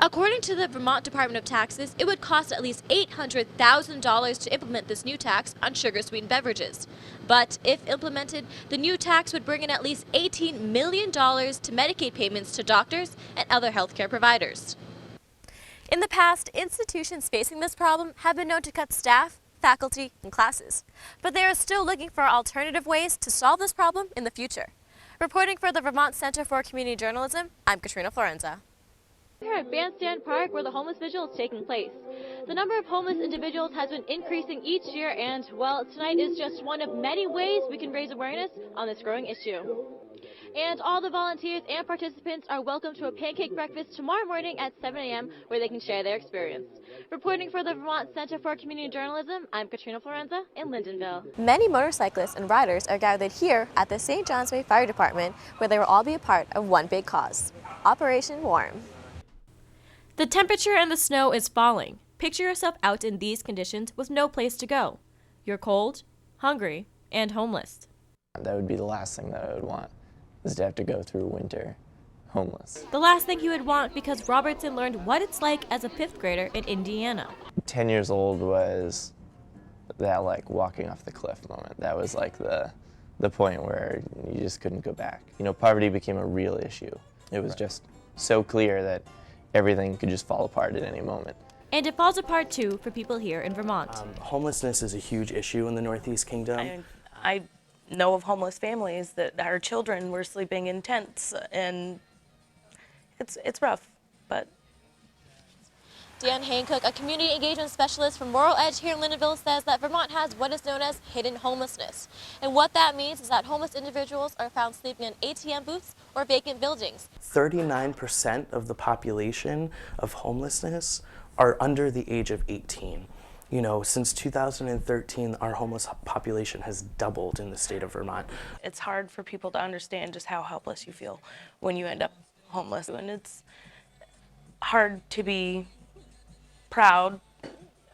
According to the Vermont Department of Taxes, it would cost at least $800,000 to implement this new tax on sugar-sweetened beverages. But if implemented, the new tax would bring in at least $18 million to Medicaid payments to doctors and other healthcare providers. In the past, institutions facing this problem have been known to cut staff, faculty, and classes. But they are still looking for alternative ways to solve this problem in the future. Reporting for the Vermont Center for Community Journalism, I'm Katrina Florenza. We're at Bandstand Park where the homeless vigil is taking place. The number of homeless individuals has been increasing each year and, well, tonight is just one of many ways we can raise awareness on this growing issue. And all the volunteers and participants are welcome to a pancake breakfast tomorrow morning at 7 a.m. where they can share their experience. Reporting for the Vermont Center for Community Journalism, I'm Katrina Florenza in Lyndonville. Many motorcyclists and riders are gathered here at the St. John's Way Fire Department where they will all be a part of one big cause, Operation Warm. The temperature and the snow is falling. Picture yourself out in these conditions with no place to go. You're cold, hungry, and homeless. That would be the last thing that I would want, is to have to go through winter homeless. The last thing you would want because Robertson learned what it's like as a 5th grader in Indiana. 10 years old was that like walking off the cliff moment. That was like the point where you just couldn't go back. You know, poverty became a real issue. It was just so clear that everything could just fall apart at any moment. And it falls apart too for people here in Vermont. Homelessness is a huge issue in the Northeast Kingdom. I know of homeless families that our children were sleeping in tents, and it's rough, but. Dan Hancock, a community engagement specialist from Moral Edge here in Lyndonville, says that Vermont has what is known as hidden homelessness. And what that means is that homeless individuals are found sleeping in ATM booths or vacant buildings. 39% of the population of homelessness are under the age of 18. You know, since 2013, our homeless population has doubled in the state of Vermont. It's hard for people to understand just how helpless you feel when you end up homeless. And it's hard to be proud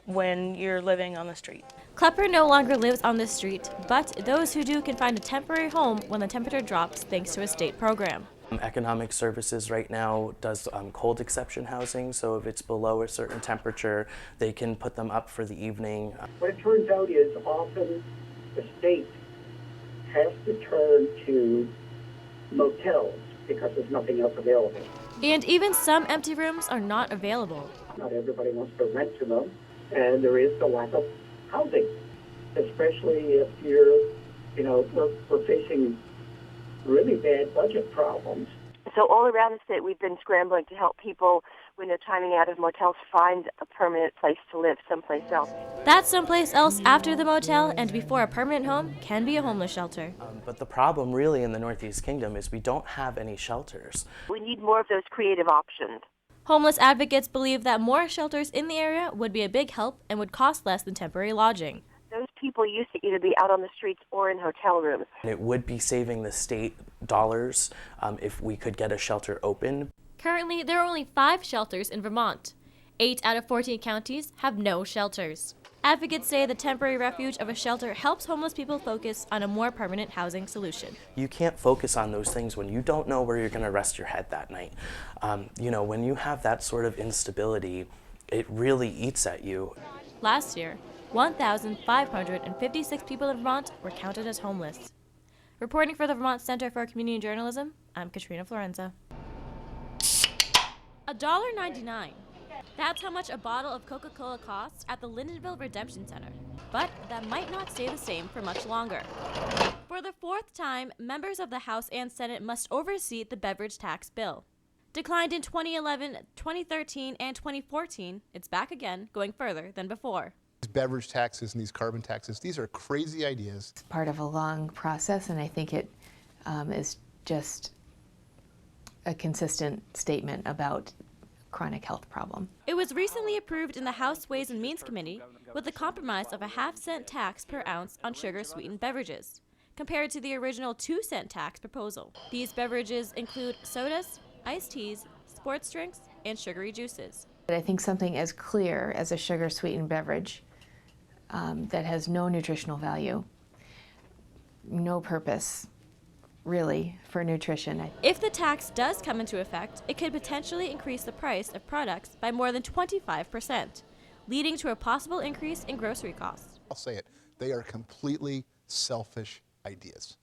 when you're living on the street. Klepper no longer lives on this street, but those who do can find a temporary home when the temperature drops thanks to a state program. Economic Services right now does cold exception housing, so if it's below a certain temperature, they can put them up for the evening. What it turns out is often the state has to turn to motels because there's nothing else available. And even some empty rooms are not available. Not everybody wants to rent to them, and there is the lack of housing, especially if we're facing really bad budget problems. So all around the state, we've been scrambling to help people when they're timing out of motels find a permanent place to live someplace else. That someplace else after the motel and before a permanent home can be a homeless shelter. But the problem really in the Northeast Kingdom is we don't have any shelters. We need more of those creative options. Homeless advocates believe that more shelters in the area would be a big help and would cost less than temporary lodging. Those people used to either be out on the streets or in hotel rooms. It would be saving the state dollars if we could get a shelter open. Currently, there are only 5 shelters in Vermont. 8 out of 14 counties have no shelters. Advocates say the temporary refuge of a shelter helps homeless people focus on a more permanent housing solution. You can't focus on those things when you don't know where you're going to rest your head that night. When you have that sort of instability, it really eats at you. Last year, 1,556 people in Vermont were counted as homeless. Reporting for the Vermont Center for Community Journalism, I'm Katrina Florenza. $1.99. That's how much a bottle of Coca-Cola costs at the Lyndonville Redemption Center. But that might not stay the same for much longer. For the 4th time, members of the House and Senate must oversee the beverage tax bill. Declined in 2011, 2013, and 2014, it's back again, going further than before. These beverage taxes and these carbon taxes, these are crazy ideas. It's part of a long process, and I think it is just a consistent statement about chronic health problem. It was recently approved in the House Ways and Means Committee with a compromise of a 0.5-cent tax per ounce on sugar-sweetened beverages, compared to the original 2-cent tax proposal. These beverages include sodas, iced teas, sports drinks, and sugary juices. I think something as clear as a sugar-sweetened beverage that has no nutritional value, no purpose, really, for nutrition. If the tax does come into effect, it could potentially increase the price of products by more than 25%, leading to a possible increase in grocery costs. I'll say it, they are completely selfish ideas.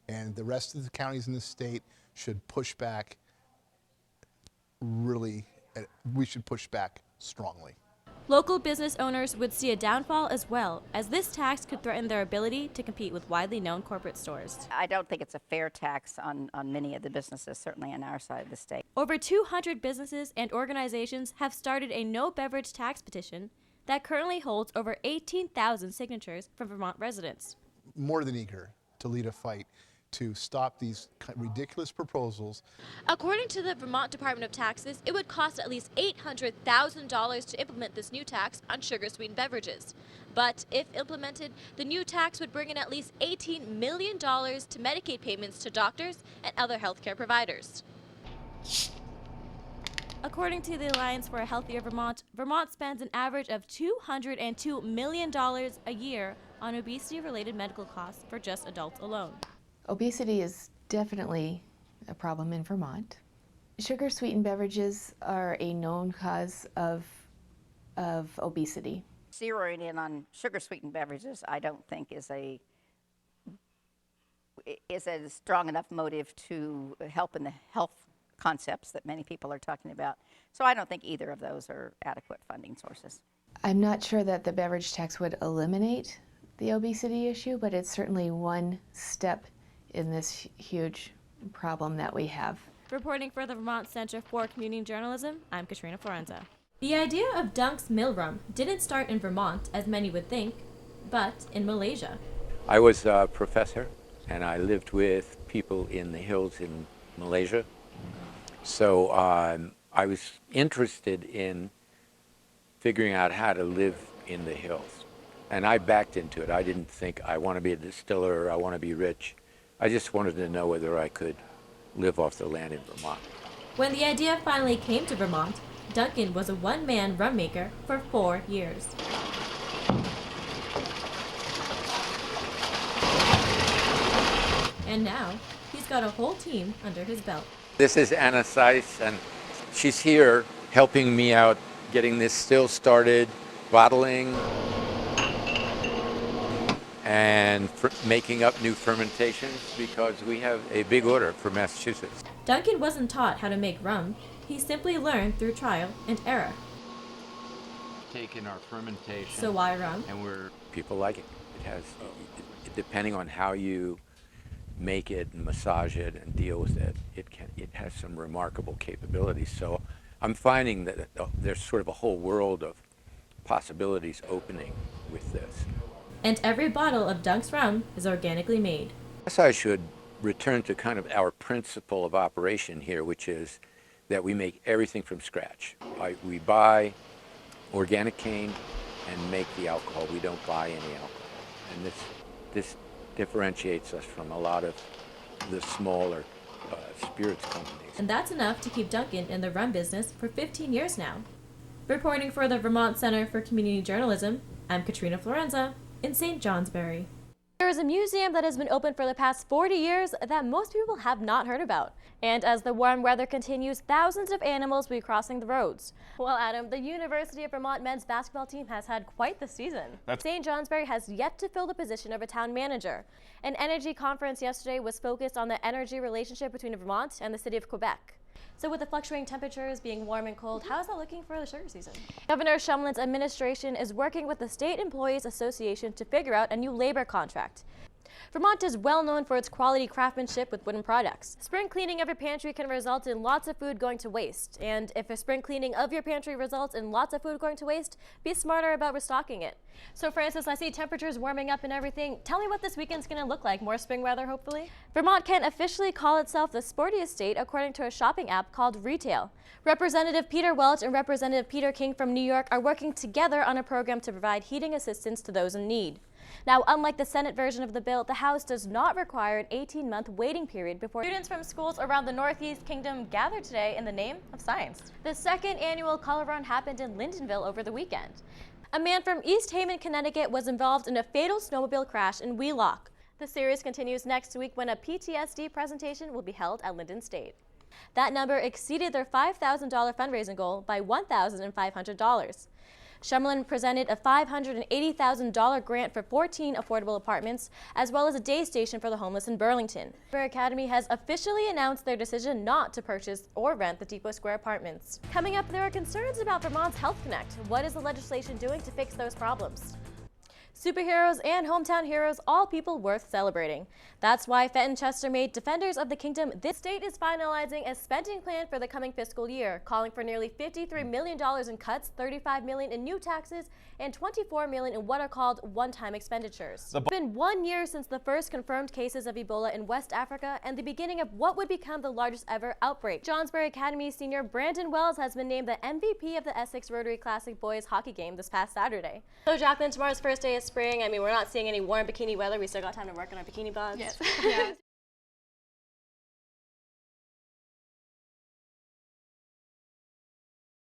And the rest of the counties in the state should push back really, we should push back strongly. Local business owners would see a downfall as well, as this tax could threaten their ability to compete with widely known corporate stores. I don't think it's a fair tax on many of the businesses, certainly on our side of the state. Over 200 businesses and organizations have started a no beverage tax petition that currently holds over 18,000 signatures from Vermont residents. More than eager to lead a fight to stop these ridiculous proposals. According to the Vermont Department of Taxes, it would cost at least $800,000 to implement this new tax on sugar-sweetened beverages. But if implemented, the new tax would bring in at least $18 million to Medicaid payments to doctors and other healthcare providers. According to the Alliance for a Healthier Vermont, Vermont spends an average of $202 million a year on obesity-related medical costs for just adults alone. Obesity is definitely a problem in Vermont. Sugar-sweetened beverages are a known cause of obesity. Zeroing in on sugar-sweetened beverages, I don't think is a strong enough motive to help in the health concepts that many people are talking about. So I don't think either of those are adequate funding sources. I'm not sure that the beverage tax would eliminate the obesity issue, but it's certainly one step in this huge problem that we have. Reporting for the Vermont Center for Community Journalism, I'm Katrina Florenza. The idea of Dunk's Mill Rum didn't start in Vermont, as many would think, but in Malaysia. I was a professor, and I lived with people in the hills in Malaysia. So I was interested in figuring out how to live in the hills. And I backed into it. I didn't think I want to be a distiller, or I want to be rich. I just wanted to know whether I could live off the land in Vermont. When the idea finally came to Vermont, Duncan was a one-man rum maker for 4 years. And now, he's got a whole team under his belt. This is Anna Seiss, and she's here helping me out getting this still started, bottling, and making up new fermentations because we have a big order for Massachusetts. Duncan wasn't taught how to make rum. He simply learned through trial and error. Taking our fermentation. So why rum? And people like it. It has, depending on how you make it and massage it and deal with it, it has some remarkable capabilities. So I'm finding that there's sort of a whole world of possibilities opening with this. And every bottle of Dunk's rum is organically made. I guess I should return to kind of our principle of operation here, which is that we make everything from scratch. We buy organic cane and make the alcohol. We don't buy any alcohol. And this differentiates us from a lot of the smaller spirits companies. And that's enough to keep Duncan in the rum business for 15 years now. Reporting for the Vermont Center for Community Journalism, I'm Katrina Florenza in St. Johnsbury. There is a museum that has been open for the past 40 years that most people have not heard about. And as the warm weather continues, thousands of animals will be crossing the roads. Well, Adam, the University of Vermont men's basketball team has had quite the season. St. Johnsbury has yet to fill the position of a town manager. An energy conference yesterday was focused on the energy relationship between Vermont and the city of Quebec. So with the fluctuating temperatures being warm and cold, how is that looking for the sugar season? Governor Shumlin's administration is working with the State Employees Association to figure out a new labor contract. Vermont is well known for its quality craftsmanship with wooden products. Spring cleaning of your pantry can result in lots of food going to waste. And if a spring cleaning of your pantry results in lots of food going to waste, be smarter about restocking it. So Francis, I see temperatures warming up and everything. Tell me what this weekend's going to look like. More spring weather, hopefully? Vermont can officially call itself the sportiest state according to a shopping app called Retail. Representative Peter Welch and Representative Peter King from New York are working together on a program to provide heating assistance to those in need. Now, unlike the Senate version of the bill, the House does not require an 18-month waiting period before students from schools around the Northeast Kingdom gathered today in the name of science. The second annual Color Run happened in Lyndonville over the weekend. A man from East Haven, Connecticut was involved in a fatal snowmobile crash in Wheelock. The series continues next week when a PTSD presentation will be held at Linden State. That number exceeded their $5,000 fundraising goal by $1,500. Shumlin presented a $580,000 grant for 14 affordable apartments, as well as a day station for the homeless in Burlington. DEMOREEL Academy has officially announced their decision not to purchase or rent the Depot Square apartments. Coming up, there are concerns about Vermont's Health Connect. What is the legislation doing to fix those problems? Superheroes and hometown heroes, all people worth celebrating. That's why Fenton Chester made Defenders of the Kingdom. This state is finalizing a spending plan for the coming fiscal year, calling for nearly $53 million in cuts, $35 million in new taxes, and $24 million in what are called one-time expenditures. It's been 1 year since the first confirmed cases of Ebola in West Africa and the beginning of what would become the largest ever outbreak. Johnsbury Academy senior Brandon Wells has been named the MVP of the Essex Rotary Classic Boys hockey game this past Saturday. So Jacqueline, tomorrow's first day of spring. I mean, we're not seeing any warm bikini weather. We still got time to work on our bikini bods. Yes. Yeah.